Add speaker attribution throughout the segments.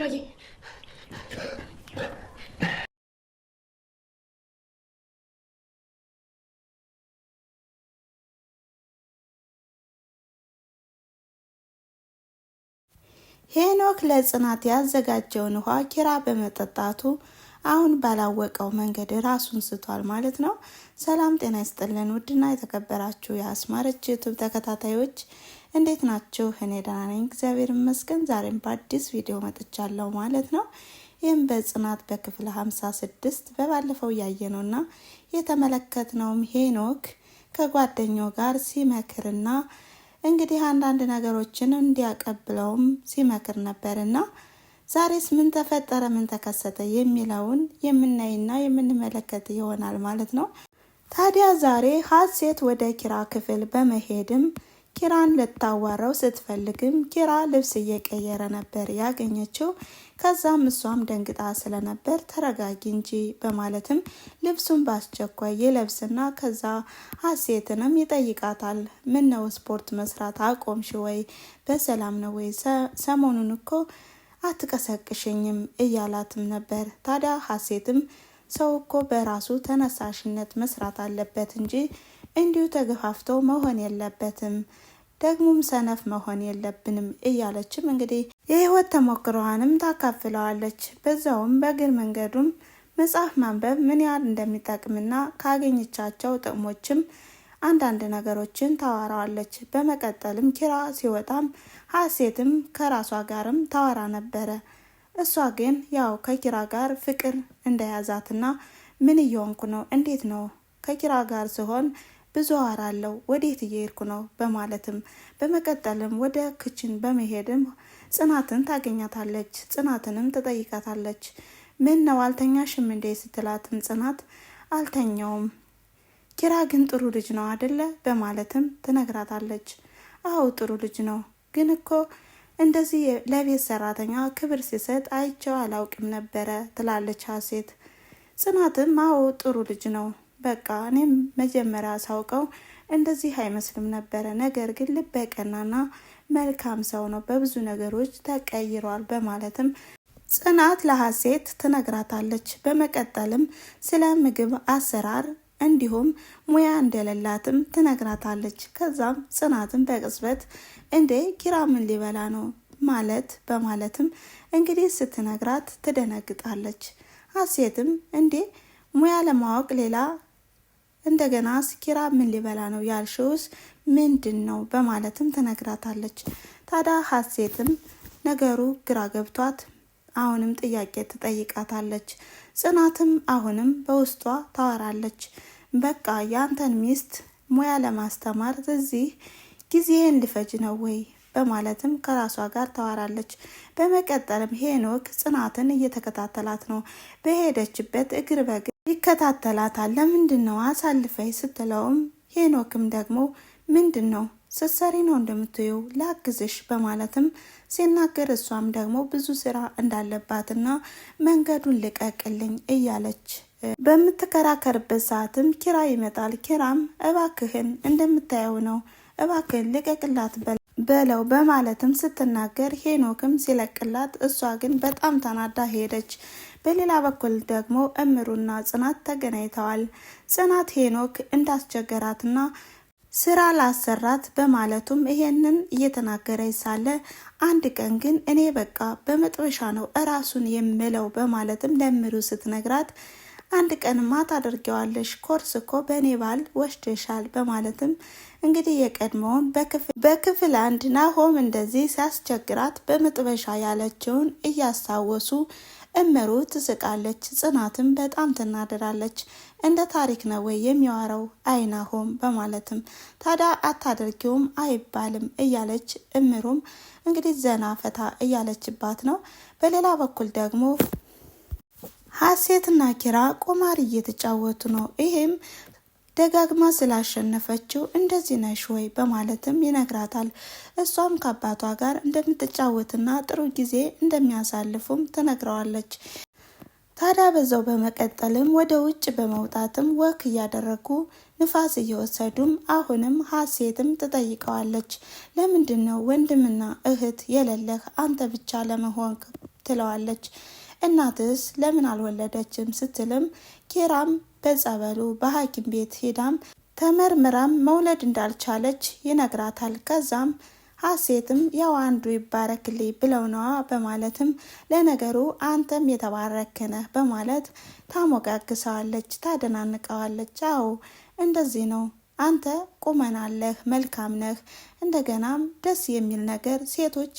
Speaker 1: ኪራዬ
Speaker 2: ሄኖክ ለጽናት ያዘጋጀውን ውሃ ኪራ በመጠጣቱ አሁን ባላወቀው መንገድ ራሱን ስቷል ማለት ነው። ሰላም ጤና ይስጥልን ውድና የተከበራችሁ የአስማረች ዩቲዩብ ተከታታዮች እንዴት ናችሁ? እኔ ደህና ነኝ እግዚአብሔር ይመስገን። ዛሬም በአዲስ ቪዲዮ መጥቻለሁ ማለት ነው። ይህም በጽናት በክፍል 56 በባለፈው ያየነውና የተመለከትነውም ሄኖክ ከጓደኛው ጋር ሲመክርና እንግዲህ አንዳንድ ነገሮችን እንዲያቀብለውም ሲመክር ነበርና ዛሬስ ምን ተፈጠረ ምን ተከሰተ የሚለውን የምናይና የምንመለከት ይሆናል ማለት ነው። ታዲያ ዛሬ ሀሴት ወደ ኪራ ክፍል በመሄድም ኪራን ልታዋራው ስትፈልግም ኪራ ልብስ እየቀየረ ነበር ያገኘችው። ከዛም እሷም ደንግጣ ስለነበር ተረጋጊ እንጂ በማለትም ልብሱን በአስቸኳይ ይለብስና ከዛ ሀሴትንም ይጠይቃታል። ምን ነው ስፖርት መስራት አቆምሽ ወይ? በሰላም ነው ወይ? ሰሞኑን እኮ አትቀሰቅሽኝም እያላትም ነበር። ታዲያ ሀሴትም ሰው እኮ በራሱ ተነሳሽነት መስራት አለበት እንጂ እንዲሁ ተገፋፍቶ መሆን የለበትም፣ ደግሞም ሰነፍ መሆን የለብንም እያለችም እንግዲህ የህይወት ተሞክሮዋንም ታካፍለዋለች። በዛውም በእግር መንገዱም መጽሐፍ ማንበብ ምን ያህል እንደሚጠቅምና ካገኘቻቸው ጥቅሞችም አንዳንድ ነገሮችን ታወራዋለች። በመቀጠልም ኪራ ሲወጣም ሀሴትም ከራሷ ጋርም ታወራ ነበረ። እሷ ግን ያው ከኪራ ጋር ፍቅር እንደያዛትና ምን እየሆንኩ ነው? እንዴት ነው ከኪራ ጋር ሲሆን ብዙ አወራለሁ፣ ወዴት እየሄድኩ ነው? በማለትም በመቀጠልም ወደ ክችን በመሄድም ጽናትን ታገኛታለች። ጽናትንም ትጠይቃታለች። ምን ነው አልተኛሽም እንዴ ስትላትም ጽናት አልተኛውም፣ ኪራ ግን ጥሩ ልጅ ነው አደለ? በማለትም ትነግራታለች። አዎ ጥሩ ልጅ ነው፣ ግን እኮ እንደዚህ ለቤት ሰራተኛ ክብር ሲሰጥ አይቼው አላውቅም ነበረ ትላለች ሀሴት። ጽናትም አዎ ጥሩ ልጅ ነው፣ በቃ እኔም መጀመሪያ ሳውቀው እንደዚህ አይመስልም ነበረ፣ ነገር ግን ልበ ቀናና መልካም ሰው ነው፣ በብዙ ነገሮች ተቀይሯል በማለትም ጽናት ለሀሴት ትነግራታለች። በመቀጠልም ስለ ምግብ አሰራር እንዲሁም ሙያ እንደሌላትም ትነግራታለች። ከዛም ጽናትም በቅጽበት እንዴ ኪራ ምን ሊበላ ነው ማለት በማለትም እንግዲህ ስትነግራት ትደነግጣለች። ሀሴትም እንዴ ሙያ ለማወቅ ሌላ እንደገና ኪራ ምን ሊበላ ነው ያልሽውስ ምንድን ነው በማለትም ትነግራታለች። ታዲያ ሀሴትም ነገሩ ግራ ገብቷት አሁንም ጥያቄ ትጠይቃታለች። ጽናትም አሁንም በውስጧ ታወራለች። በቃ ያንተን ሚስት ሙያ ለማስተማር እዚህ ጊዜን ሊፈጅ ነው ወይ በማለትም ከራሷ ጋር ታወራለች። በመቀጠልም ሄኖክ ጽናትን እየተከታተላት ነው። በሄደችበት እግር በእግር ይከታተላታል። ለምንድን ነው አሳልፈኝ ስትለውም ሄኖክም ደግሞ ምንድን ነው ስትሰሪ ነው እንደምትየው ላግዝሽ በማለትም ሲናገር እሷም ደግሞ ብዙ ስራ እንዳለባትና መንገዱን ልቀቅልኝ እያለች በምትከራከርበት ሰዓትም ኪራ ይመጣል። ኪራም እባክህን እንደምታየው ነው እባክህን ልቀቅላት በለው በማለትም ስትናገር ሄኖክም ሲለቅላት እሷ ግን በጣም ተናዳ ሄደች። በሌላ በኩል ደግሞ እምሩና ጽናት ተገናኝተዋል። ጽናት ሄኖክ እንዳስቸገራትና ስራ ላሰራት በማለቱም ይሄንን እየተናገረች ሳለ አንድ ቀን ግን እኔ በቃ በመጥበሻ ነው እራሱን የምለው በማለትም ለምሩ ስትነግራት አንድ ቀንማ ታደርጊዋለሽ፣ ኮርስ እኮ በእኔ ባል ወስደሻል በማለትም እንግዲህ የቀድሞውን በክፍል 1 ናሆም እንደዚህ ሲያስቸግራት በመጥበሻ ያለችውን እያስታወሱ እምሩ ትስቃለች። ጽናትም በጣም ትናደራለች። እንደ ታሪክ ነው ወይ የሚያወራው አይናሆም በማለትም ታዲያ አታደርጊውም አይባልም እያለች እምሩም እንግዲህ ዘና ፈታ እያለችባት ነው። በሌላ በኩል ደግሞ ሀሴትና ኪራ ቁማር እየተጫወቱ ነው። ይሄም ደጋግማ ስላሸነፈችው እንደዚህ ነሽ ወይ በማለትም ይነግራታል። እሷም ከአባቷ ጋር እንደምትጫወትና ጥሩ ጊዜ እንደሚያሳልፉም ትነግረዋለች። ታዲያ በዛው በመቀጠልም ወደ ውጭ በመውጣትም ወክ እያደረጉ ንፋስ እየወሰዱም አሁንም ሀሴትም ትጠይቀዋለች። ለምንድን ነው ወንድምና እህት የሌለህ አንተ ብቻ ለመሆን ትለዋለች። እናትስ ለምን አልወለደችም ስትልም ኪራም በጸበሉ በሐኪም ቤት ሄዳም ተመርምራም መውለድ እንዳልቻለች ይነግራታል። ከዛም ሀሴትም ያው አንዱ ይባረክልኝ ብለው ነዋ በማለትም ለነገሩ አንተም የተባረክነህ በማለት ታሞጋግሰዋለች፣ ታደናንቀዋለች። አዎ እንደዚህ ነው፣ አንተ ቁመናለህ፣ መልካም ነህ፣ እንደገናም ደስ የሚል ነገር ሴቶች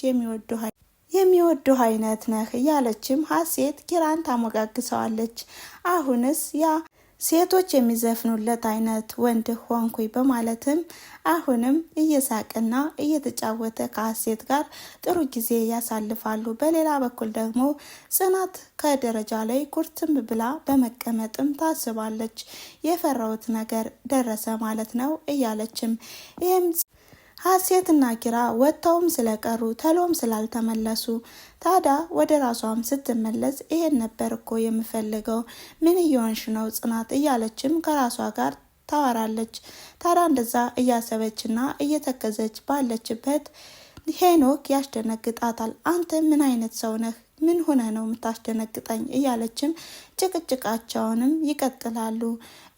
Speaker 2: የሚወዱ አይነት ነህ እያለችም ሀሴት ኪራን ታሞጋግሰዋለች። አሁንስ ያ ሴቶች የሚዘፍኑለት አይነት ወንድ ሆንኩኝ በማለትም አሁንም እየሳቅና እየተጫወተ ከሀሴት ጋር ጥሩ ጊዜ ያሳልፋሉ። በሌላ በኩል ደግሞ ጽናት ከደረጃ ላይ ኩርትም ብላ በመቀመጥም ታስባለች። የፈራሁት ነገር ደረሰ ማለት ነው እያለችም ይህም ሀሴትና ኪራ ወጥተውም ስለቀሩ ተሎም ስላልተመለሱ ታዲያ ወደ ራሷም ስትመለስ ይሄን ነበር እኮ የምፈልገው፣ ምን እየሆንሽ ነው ጽናት እያለችም ከራሷ ጋር ታወራለች። ታዲያ እንደዛ እያሰበችና እየተከዘች ባለችበት ሄኖክ ያስደነግጣታል። አንተ ምን አይነት ሰው ነህ? ምን ሆነ ነው የምታስደነግጠኝ? እያለችም ጭቅጭቃቸውንም ይቀጥላሉ።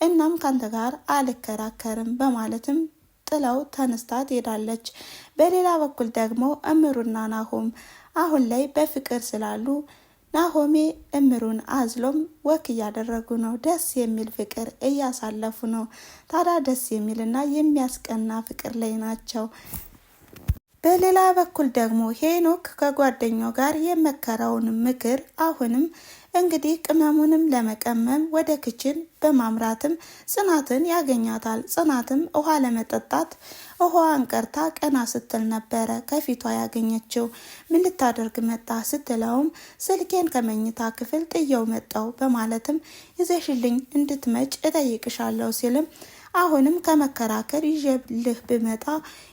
Speaker 2: እናም ካንተ ጋር አልከራከርም በማለትም ጥለው ተነስታ ትሄዳለች። በሌላ በኩል ደግሞ እምሩና ናሆም አሁን ላይ በፍቅር ስላሉ ናሆሜ እምሩን አዝሎም ወክ እያደረጉ ነው። ደስ የሚል ፍቅር እያሳለፉ ነው። ታዲያ ደስ የሚልና የሚያስቀና ፍቅር ላይ ናቸው። በሌላ በኩል ደግሞ ሄኖክ ከጓደኛው ጋር የመከረውን ምክር አሁንም እንግዲህ ቅመሙንም ለመቀመም ወደ ክችን በማምራትም ጽናትን ያገኛታል። ጽናትም ውሃ ለመጠጣት ውሃዋን ቀርታ ቀና ስትል ነበረ ከፊቷ ያገኘችው። ምን ልታደርግ መጣ ስትለውም ስልኬን ከመኝታ ክፍል ጥየው መጣው በማለትም ይዘሽልኝ እንድትመጭ እጠይቅሻለሁ ሲልም አሁንም ከመከራከር ይዤልህ ብመጣ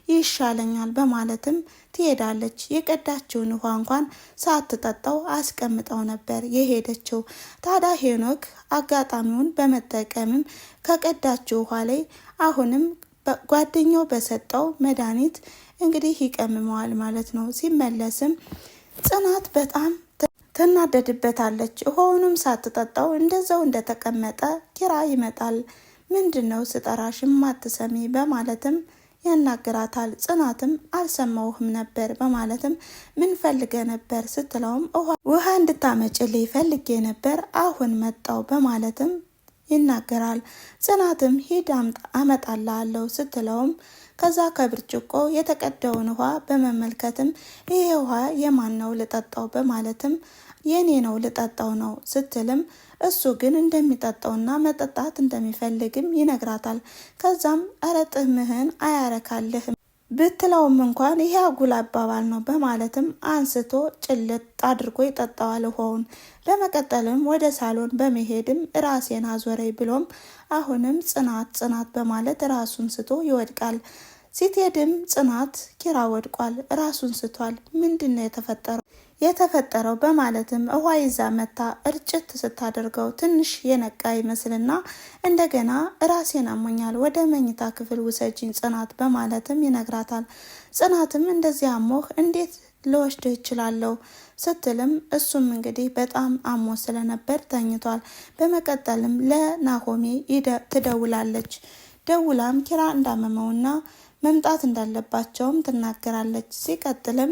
Speaker 2: ይሻለኛል በማለትም ትሄዳለች። የቀዳችውን ውሃ እንኳን ሳትጠጣው አስቀምጠው ነበር የሄደችው። ታዲያ ሄኖክ አጋጣሚውን በመጠቀምም ከቀዳችው ውሃ ላይ አሁንም ጓደኛው በሰጠው መድኃኒት እንግዲህ ይቀምመዋል ማለት ነው። ሲመለስም ጽናት በጣም ትናደድበታለች። ውሃውንም ሳትጠጣው እንደዛው እንደተቀመጠ ኪራ ይመጣል። ምንድነው ስጠራሽም አትሰሚ በማለትም ያናግራታል። ጽናትም አልሰማውህም ነበር በማለትም ምን ፈልገ ነበር ስትለውም ውሃ እንድታመጭልኝ ፈልጌ ነበር አሁን መጣው በማለትም ይናገራል። ጽናትም ሂድ አመጣልሃለሁ ስትለውም ከዛ ከብርጭቆ የተቀዳውን ውሃ በመመልከትም ይሄ ውሃ የማን ነው ልጠጣው በማለትም የኔ ነው ልጠጣው ነው ስትልም እሱ ግን እንደሚጠጣውና መጠጣት እንደሚፈልግም ይነግራታል። ከዛም ኧረ ጥምህን አያረካልህም ብትለውም እንኳን ይሄ አጉል አባባል ነው በማለትም አንስቶ ጭልጥ አድርጎ ይጠጣዋል ውሃውን። በመቀጠልም ወደ ሳሎን በመሄድም ራሴን አዞረኝ ብሎም አሁንም ጽናት በማለት ራሱን ስቶ ይወድቃል። ሲትሄድም ጽናት ኪራ ወድቋል፣ ራሱን ስቷል፣ ምንድነው የተፈጠረው በማለትም ውሃ ይዛ መታ እርጭት ስታደርገው ትንሽ የነቃ ይመስልና እንደገና ራሴን አሞኛል ወደ መኝታ ክፍል ውሰጂኝ ጽናት በማለትም ይነግራታል። ጽናትም እንደዚህ አሞህ እንዴት ልወስድህ እችላለሁ ስትልም እሱም እንግዲህ በጣም አሞ ስለነበር ተኝቷል። በመቀጠልም ለናሆሜ ትደውላለች። ደውላም ኪራ እንዳመመውና መምጣት እንዳለባቸውም ትናገራለች። ሲቀጥልም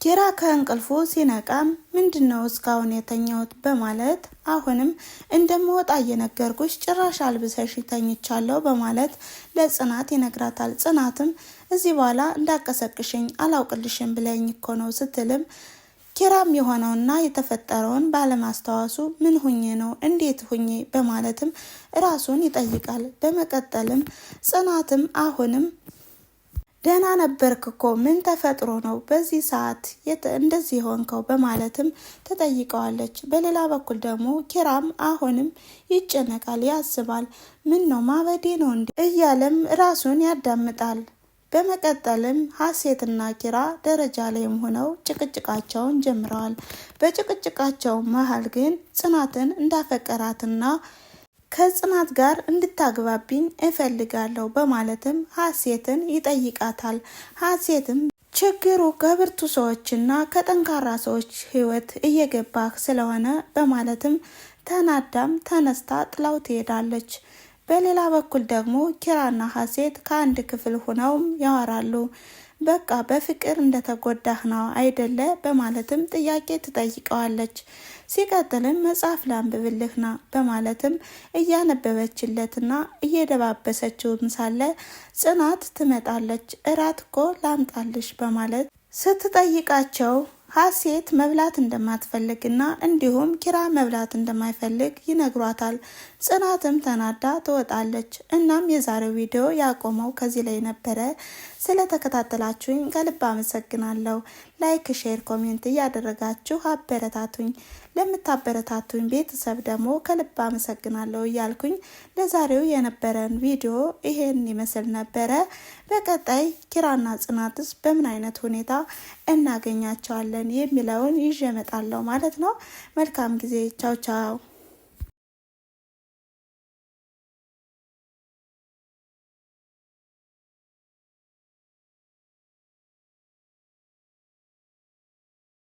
Speaker 2: ኪራ ከእንቅልፉ ሲነቃም ምንድነው እስካሁን የተኛሁት በማለት አሁንም እንደምወጣ እየነገርኩሽ ጭራሽ አልብሰሽ ተኝቻለሁ በማለት ለጽናት ይነግራታል። ጽናትም እዚህ በኋላ እንዳቀሰቅሽኝ አላውቅልሽም ብለኝ እኮ ነው ስትልም ኪራም የሆነውና የተፈጠረውን ባለማስተዋሱ ምን ሁኜ ነው እንዴት ሁኜ በማለትም ራሱን ይጠይቃል። በመቀጠልም ጽናትም አሁንም ደህና ነበርክ እኮ ምን ተፈጥሮ ነው በዚህ ሰዓት እንደዚህ ሆንከው በማለትም ተጠይቀዋለች። በሌላ በኩል ደግሞ ኪራም አሁንም ይጨነቃል፣ ያስባል። ምን ነው ማበዴ ነው እንዴ እያለም ራሱን ያዳምጣል። በመቀጠልም ሀሴትና ኪራ ደረጃ ላይም ሆነው ጭቅጭቃቸውን ጀምረዋል። በጭቅጭቃቸው መሀል ግን ጽናትን እንዳፈቀራትና ከጽናት ጋር እንድታግባብኝ እፈልጋለሁ በማለትም ሀሴትን ይጠይቃታል። ሀሴትም ችግሩ ከብርቱ ሰዎችና ከጠንካራ ሰዎች ህይወት እየገባህ ስለሆነ በማለትም ተናዳም ተነስታ ጥላው ትሄዳለች። በሌላ በኩል ደግሞ ኪራና ሀሴት ከአንድ ክፍል ሆነውም ያወራሉ። በቃ በፍቅር እንደተጎዳህ ነው አይደለ በማለትም ጥያቄ ትጠይቀዋለች። ሲቀጥልም መጽሐፍ ላንብብልህና በማለትም እያነበበችለትና እየደባበሰችውም ሳለ ጽናት ትመጣለች። እራት እኮ ላምጣልሽ በማለት ስትጠይቃቸው ሀሴት መብላት እንደማትፈልግና እንዲሁም ኪራ መብላት እንደማይፈልግ ይነግሯታል። ጽናትም ተናዳ ትወጣለች። እናም የዛሬው ቪዲዮ ያቆመው ከዚህ ላይ ነበረ። ስለተከታተላችሁኝ ከልብ አመሰግናለሁ። ላይክ፣ ሼር፣ ኮሜንት እያደረጋችሁ አበረታቱኝ። ለምታበረታቱኝ ቤተሰብ ደግሞ ከልብ አመሰግናለሁ እያልኩኝ ለዛሬው የነበረን ቪዲዮ ይሄን ይመስል ነበረ። በቀጣይ ኪራና ጽናትስ በምን አይነት ሁኔታ እናገኛቸዋለን የሚለውን ይዤ እመጣለሁ ማለት ነው። መልካም ጊዜ። ቻው ቻው።